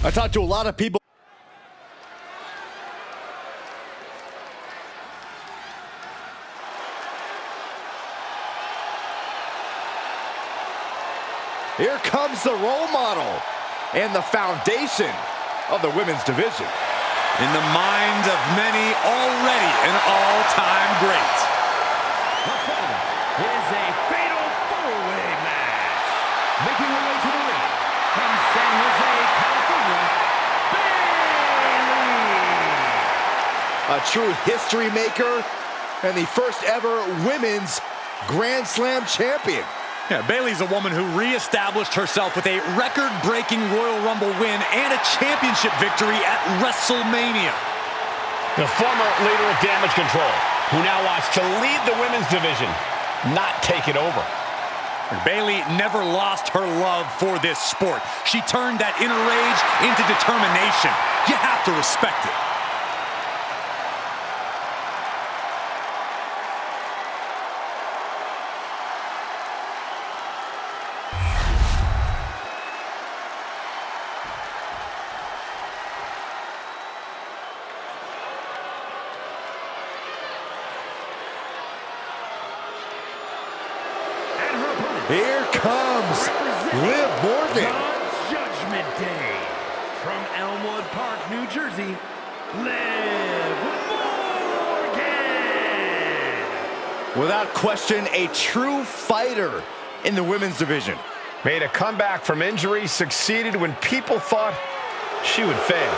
I talked to a lot of people. Here comes the role model and the foundation of the women's division. In the minds of many, already an all-time great. The following is a fatal four-way match. Making her way to the ring from San Jose, California, Bayley. A true history maker and the first ever women's Grand Slam champion. Yeah, Bayley's a woman who reestablished herself with a record-breaking Royal Rumble win and a championship victory at WrestleMania. The former leader of Damage Control, who now wants to lead the women's division, not take it over. Bayley never lost her love for this sport. She turned that inner rage into determination. You have to respect it. Here comes Liv Morgan. Judgment Day. From Elmwood Park, New Jersey, Liv Morgan. Without question, a true fighter in the women's division. Made a comeback from injury, succeeded when people thought she would fail.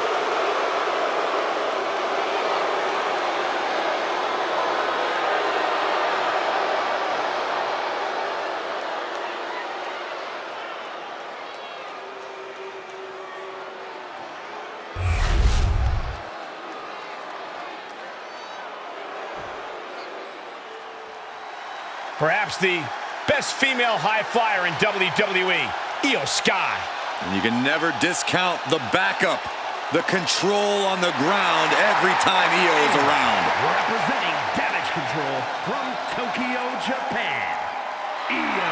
Perhaps the best female high flyer in WWE, Io Sky. And you can never discount the backup, the control on the ground every time Io is around. Representing Damage Control from Tokyo, Japan, Io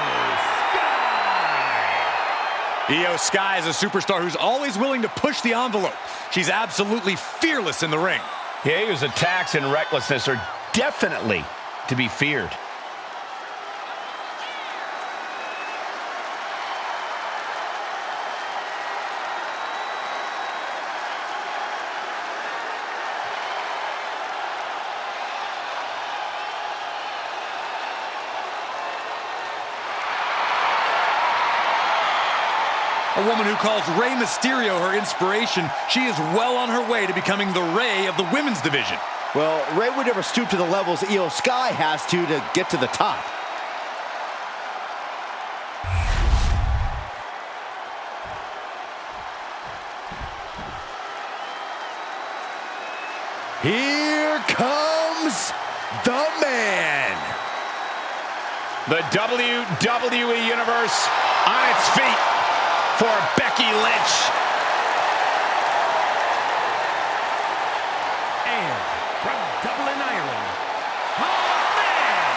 Sky. Io Sky is a superstar who's always willing to push the envelope. She's absolutely fearless in the ring. Yeah, Io's attacks and recklessness are definitely to be feared. A woman who calls Rey Mysterio her inspiration, she is well on her way to becoming the Rey of the women's division. Well, Rey would never stoop to the levels Io Sky has to get to the top. Here comes the man. The WWE Universe on its feet for Becky Lynch. And from Dublin, Ireland, the man,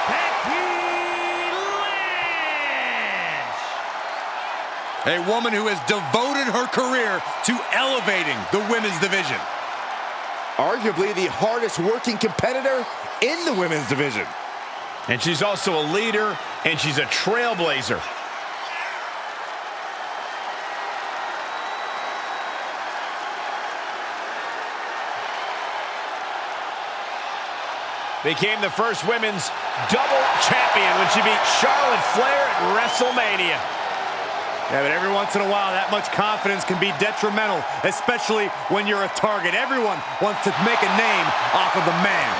Becky Lynch. A woman who has devoted her career to elevating the women's division. Arguably the hardest working competitor in the women's division. And she's also a leader, and she's a trailblazer. Became the first women's double champion when she beat Charlotte Flair at WrestleMania. Yeah, but every once in a while, that much confidence can be detrimental, especially when you're a target. Everyone wants to make a name off of the man.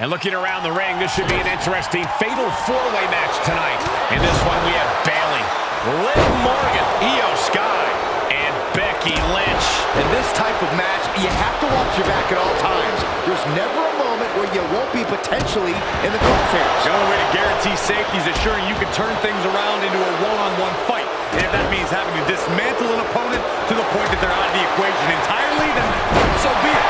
And looking around the ring, this should be an interesting fatal four-way match tonight. In this one, we have Bayley, Liv Morgan, Io Sky, and Becky Lynch. In this type of match, you have to watch your back at all times. There's never a moment where you won't be potentially in the crosshairs. The only way to guarantee safety is assuring you can turn things around into a one-on-one fight. And if that means having to dismantle an opponent to the point that they're out of the equation entirely, then so be it.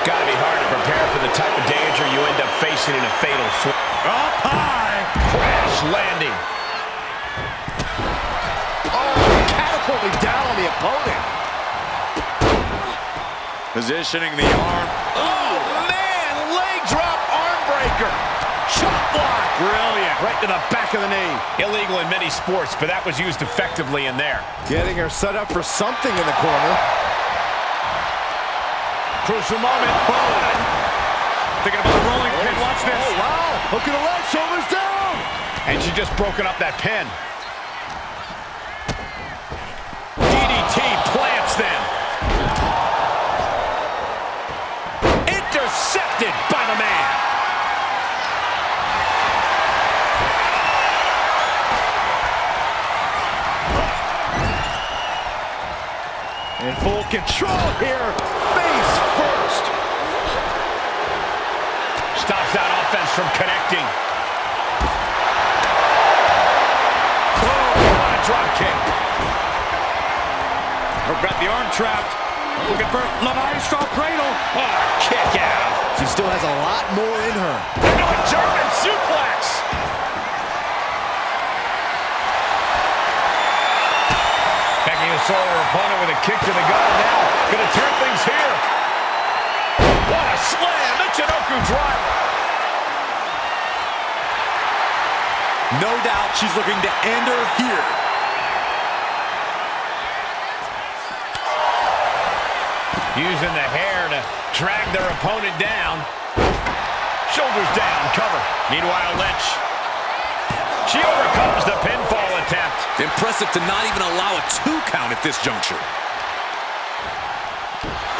Gotta be hard to prepare for the type of danger you end up facing in a fatal swing. Up high. Crash landing. Catapulting down on the opponent. Positioning the arm. Oh, man! Leg drop arm breaker. Chop block. Brilliant. Right to the back of the knee. Illegal in many sports, but that was used effectively in there. Getting her set up for something in the corner. Crucial moment. Boom. Thinking about the rolling pin. Watch this. Oh, wow. Hook of the leg, shoulders down. And she just broken up that pin. DDT plants them. Intercepted by the man. In full control here. Face first. Stops that offense from connecting. Oh, what a drop kick. Got the arm trapped. Looking for La Maestro cradle. Oh, kick out. She still has a lot more in her. Into a German suplex. Becky saw her opponent with a kick to the gut. Now, gonna turn things here. What a slam. Michinoku driver. No doubt she's looking to end her here. Using the hair to drag their opponent down. Shoulders down, cover. Meanwhile, Lynch. She overcomes the pinfall attempt. Impressive to not even allow a 2 count at this juncture.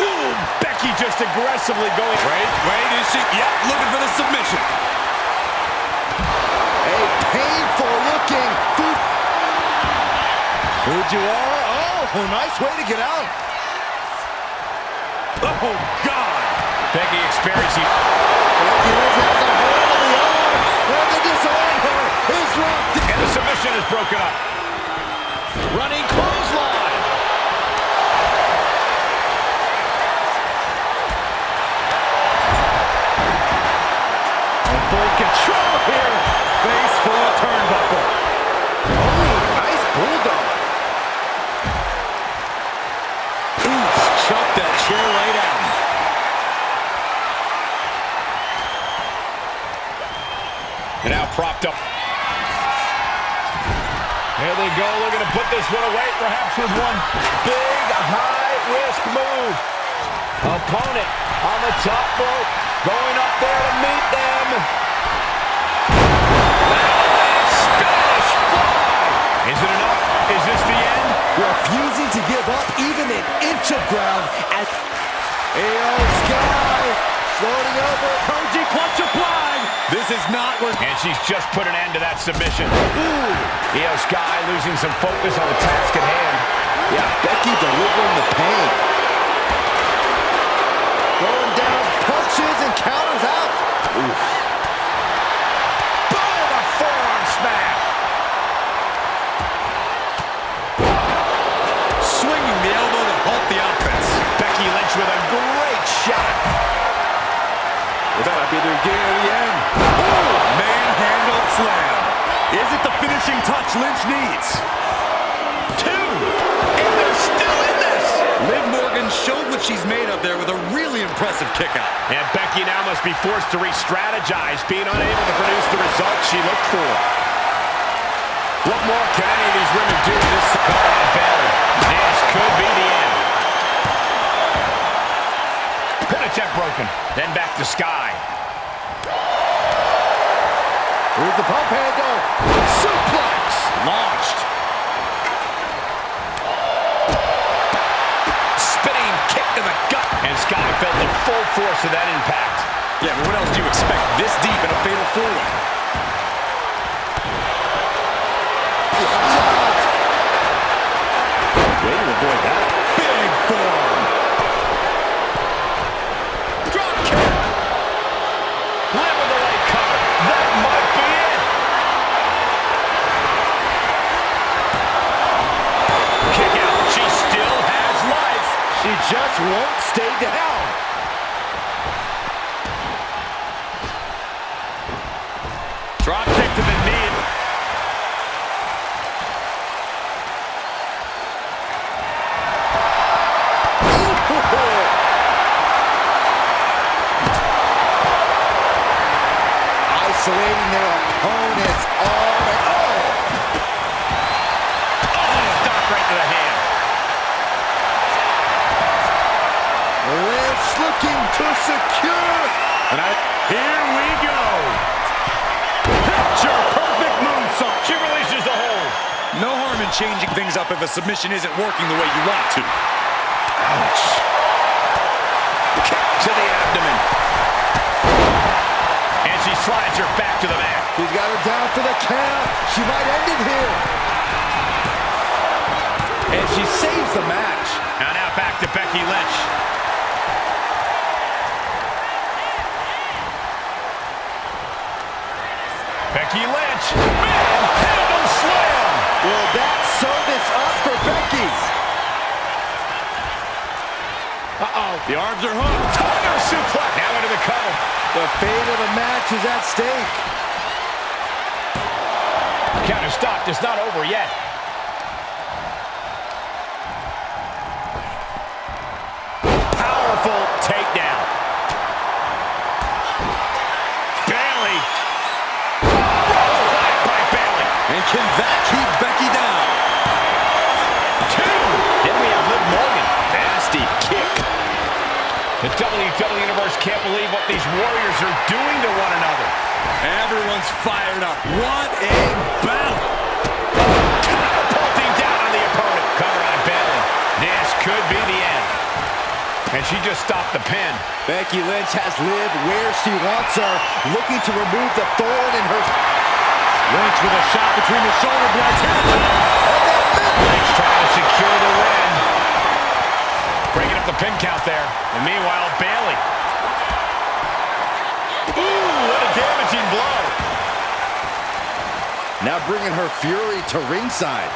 Ooh, Becky just aggressively going. Wait, is she? Yep, looking for the submission. A painful looking Fujiwara. Oh, nice way to get out. Oh, God. Becky experiencing. Becky Lynch has a hold of the arm. And the disarm her is locked. And the submission is broken up. Running clothesline. In full control here. Face full of turnbuckle. Oh, nice bulldog. Choke that chair right out. And now propped up. Here they go, looking to put this one away, perhaps with one big, high-risk move. Opponent on the top rope, going up there to meet them. Spanish fly. Is it enough? Is this the end? Refusing to give up even an inch of ground as AO Sky floating over. Koji clutch applied. This is not working. And she's just put an end to that submission. Ooh. Io Sky losing some focus on the task at hand. Yeah, Becky delivering the pain. Throwing down punches and counters out. Oof. Boom, a forearm smash. Swinging the elbow to halt the offense. Becky Lynch with a great shot. That might be the beginning of the end. Oh, manhandle slam. Is it the finishing touch Lynch needs? 2. And they're still in this. Liv Morgan showed what she's made of there with a really impressive kick out. And Becky now must be forced to re-strategize, being unable to produce the results she looked for. What more can any of these women do in this battle? This could be the end. Pin attempt broken. Then back to Sky. Here's the pump handle. Suplex. Launched. Spinning kick to the gut. And Sky felt the full force of that impact. Yeah, but what else do you expect this deep in a fatal four-way? Way to avoid that. form. Drop kick. Live with the leg cover. That might be it. Kick out. She still has life. She just won't stay down. Drop kick to the knee. Isolating their opponents. Stop right to the hand. Lynch looking to secure. Here we go. Picture perfect moonsault. She releases the hold. No harm in changing things up if a submission isn't working the way you want to. Ouch. Kick to the abdomen. And she slides her back to the mat. He's got her down for the count. She might end it here. And she saves the match. Now back to Becky Lynch. Becky Lynch. Manhandle slam. Will that sew this up for Becky? The arms are hooked. Tiger suplex. Now into the cover. The fate of the match is at stake. Counter stopped. It's not over yet. Powerful takedown. Bayley. Flanked by Bayley. And can that keep Becky down? Two. Then we have Liv Morgan. Nasty kick. The WWE Universe can't believe what these warriors are doing to one another. Everyone's fired up. What a bout! Catapulting down on the opponent. Cover on Bayley. This could be the end. And she just stopped the pin. Becky Lynch has Liv where she wants her, looking to remove the thorn in her. Lynch with a shot between the shoulder blades. Lynch trying to secure the win. Breaking up the pin count there. And meanwhile, Bayley. Ooh, what a damaging blow. Now bringing her fury to ringside.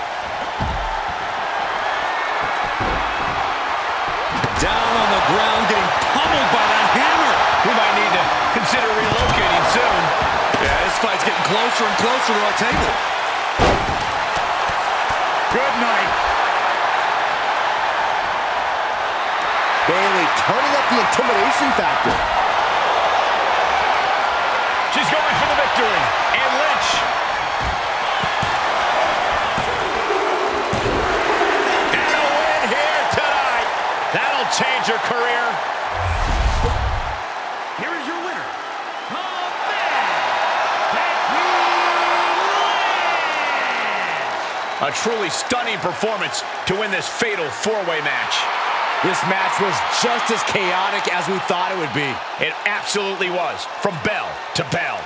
Down on the ground, getting pummeled by that hammer. We might need to consider relocating soon. Yeah, this fight's getting closer and closer to our table. Good night. Bayley turning up the intimidation factor. She's going for the victory. And Lynch. And a win here tonight. That'll change her career. Here is your winner, the Becky Lynch. A truly stunning performance to win this fatal four-way match. This match was just as chaotic as we thought it would be. It absolutely was, from bell to bell.